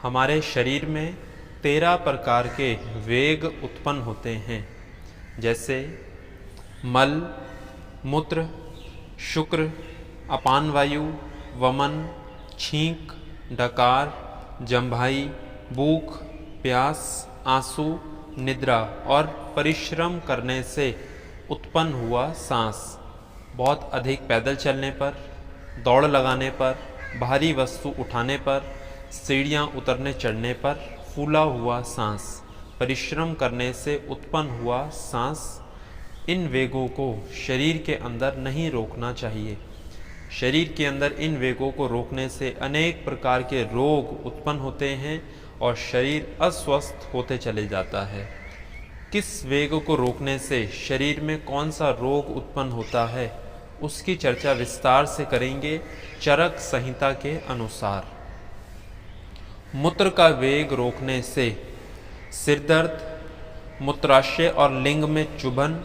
हमारे शरीर में 13 प्रकार के वेग उत्पन्न होते हैं, जैसे मल, मूत्र, शुक्र, अपान वायु, वमन, छींक, डकार, जम्भाई, भूख, प्यास, आंसू, निद्रा और परिश्रम करने से उत्पन्न हुआ सांस। बहुत अधिक पैदल चलने पर, दौड़ लगाने पर, भारी वस्तु उठाने पर, सीढ़ियाँ उतरने चढ़ने पर फूला हुआ सांस, परिश्रम करने से उत्पन्न हुआ सांस। इन वेगों को शरीर के अंदर नहीं रोकना चाहिए। शरीर के अंदर इन वेगों को रोकने से अनेक प्रकार के रोग उत्पन्न होते हैं और शरीर अस्वस्थ होते चले जाता है। किस वेग को रोकने से शरीर में कौन सा रोग उत्पन्न होता है, उसकी चर्चा विस्तार से करेंगे चरक संहिता के अनुसार। मूत्र का वेग रोकने से सिर दर्द, मूत्राशय और लिंग में चुभन,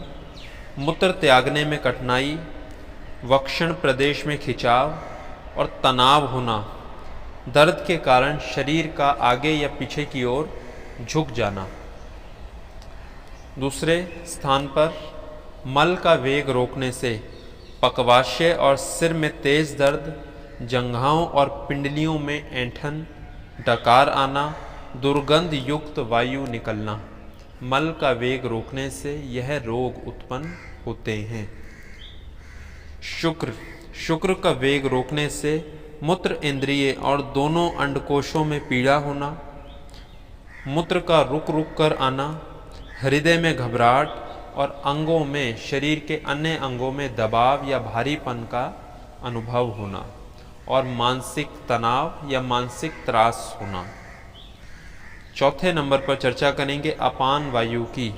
मूत्र त्यागने में कठिनाई, वक्षण प्रदेश में खिंचाव और तनाव होना, दर्द के कारण शरीर का आगे या पीछे की ओर झुक जाना। दूसरे स्थान पर मल का वेग रोकने से पकवाशय और सिर में तेज दर्द, जंघाओं और पिंडलियों में ऐंठन, डकार आना, दुर्गंध युक्त वायु निकलना। मल का वेग रोकने से यह रोग उत्पन्न होते हैं। शुक्र का वेग रोकने से मूत्र इंद्रिय और दोनों अंडकोशों में पीड़ा होना, मूत्र का रुक रुक कर आना, हृदय में घबराहट और अंगों में, शरीर के अन्य अंगों में दबाव या भारीपन का अनुभव होना और मानसिक तनाव या मानसिक त्रास होना। चौथे नंबर पर चर्चा करेंगे अपान वायु की।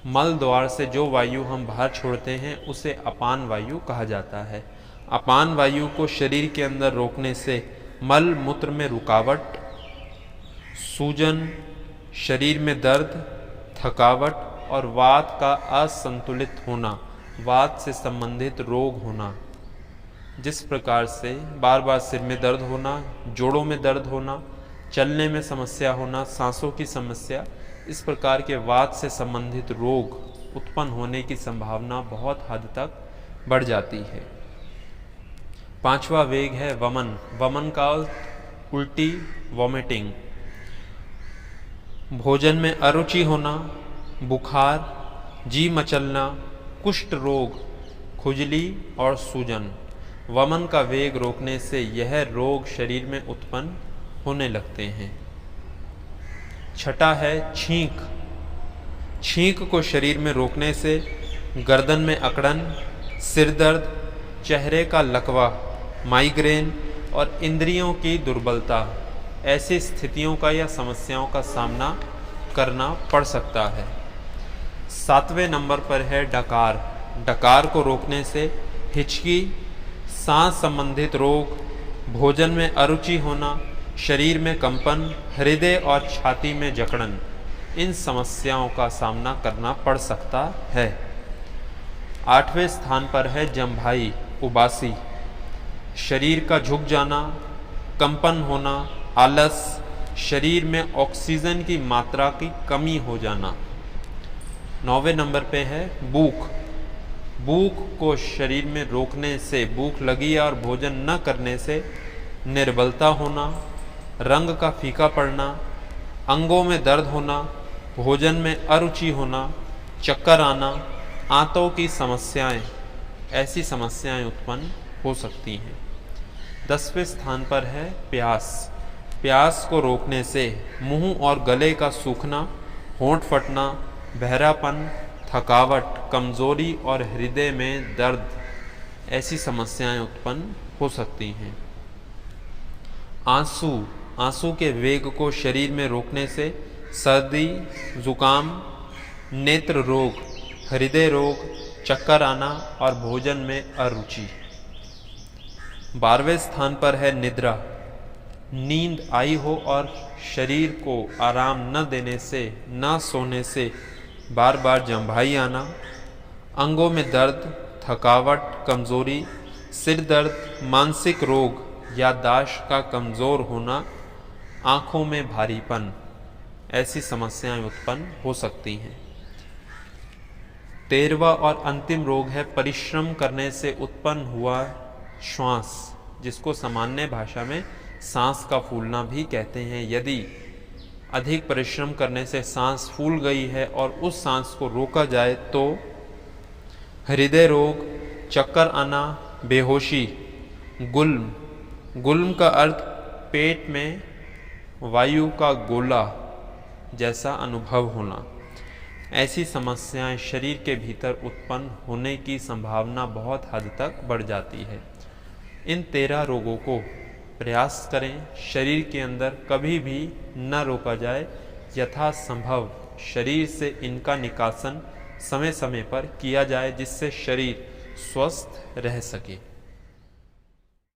मल द्वार से जो वायु हम बाहर छोड़ते हैं उसे अपान वायु कहा जाता है। अपान वायु को शरीर के अंदर रोकने से मल मूत्र में रुकावट, सूजन, शरीर में दर्द, थकावट और वात का असंतुलित होना, वात से संबंधित रोग होना। जिस प्रकार से बार बार सिर में दर्द होना, जोड़ों में दर्द होना, चलने में समस्या होना, सांसों की समस्या, इस प्रकार के वात से संबंधित रोग उत्पन्न होने की संभावना बहुत हद तक बढ़ जाती है। पांचवा वेग है वमन। वमन का उल्टी, वॉमिटिंग, भोजन में अरुचि होना, बुखार, जी मचलना, कुष्ठ रोग, खुजली और सूजन। वमन का वेग रोकने से यह रोग शरीर में उत्पन्न होने लगते हैं। छठा है छींक। छींक को शरीर में रोकने से गर्दन में अकड़न, सिर दर्द, चेहरे का लकवा, माइग्रेन और इंद्रियों की दुर्बलता, ऐसी स्थितियों का या समस्याओं का सामना करना पड़ सकता है। सातवें नंबर पर है डकार। डकार को रोकने से हिचकी, सांस संबंधित रोग, भोजन में अरुचि होना, शरीर में कंपन, हृदय और छाती में जकड़न, इन समस्याओं का सामना करना पड़ सकता है। आठवें स्थान पर है जम्भाई, उबासी, शरीर का झुक जाना, कंपन होना, आलस, शरीर में ऑक्सीजन की मात्रा की कमी हो जाना। 9वें नंबर पे है भूख। भूख को शरीर में रोकने से, भूख लगी और भोजन न करने से निर्बलता होना, रंग का फीका पड़ना, अंगों में दर्द होना, भोजन में अरुचि होना, चक्कर आना, आंतों की समस्याएं, ऐसी समस्याएं उत्पन्न हो सकती हैं। 10वें स्थान पर है प्यास। प्यास को रोकने से मुंह और गले का सूखना, होंठ फटना, बहरापन, थकावट, कमजोरी और हृदय में दर्द, ऐसी समस्याएं उत्पन्न हो सकती हैं। आंसू। आंसू के वेग को शरीर में रोकने से सर्दी, जुकाम, नेत्र रोग, हृदय रोग, चक्कर आना और भोजन में अरुचि। 12वें स्थान पर है निद्रा। नींद आई हो और शरीर को आराम न देने से, न सोने से बार बार जम्भाई आना, अंगों में दर्द, थकावट, कमजोरी, सिर दर्द, मानसिक रोग, याददाश्त का कमज़ोर होना, आँखों में भारीपन, ऐसी समस्याएं उत्पन्न हो सकती हैं। 13वां और अंतिम रोग है परिश्रम करने से उत्पन्न हुआ श्वास, जिसको सामान्य भाषा में सांस का फूलना भी कहते हैं। यदि अधिक परिश्रम करने से सांस फूल गई है और उस सांस को रोका जाए तो हृदय रोग, चक्कर आना, बेहोशी, गुल्म का अर्थ पेट में वायु का गोला जैसा अनुभव होना, ऐसी समस्याएं शरीर के भीतर उत्पन्न होने की संभावना बहुत हद तक बढ़ जाती है। इन 13 रोगों को प्रयास करें शरीर के अंदर कभी भी न रोका जाए, यथासंभव शरीर से इनका निकासन समय समय पर किया जाए, जिससे शरीर स्वस्थ रह सके।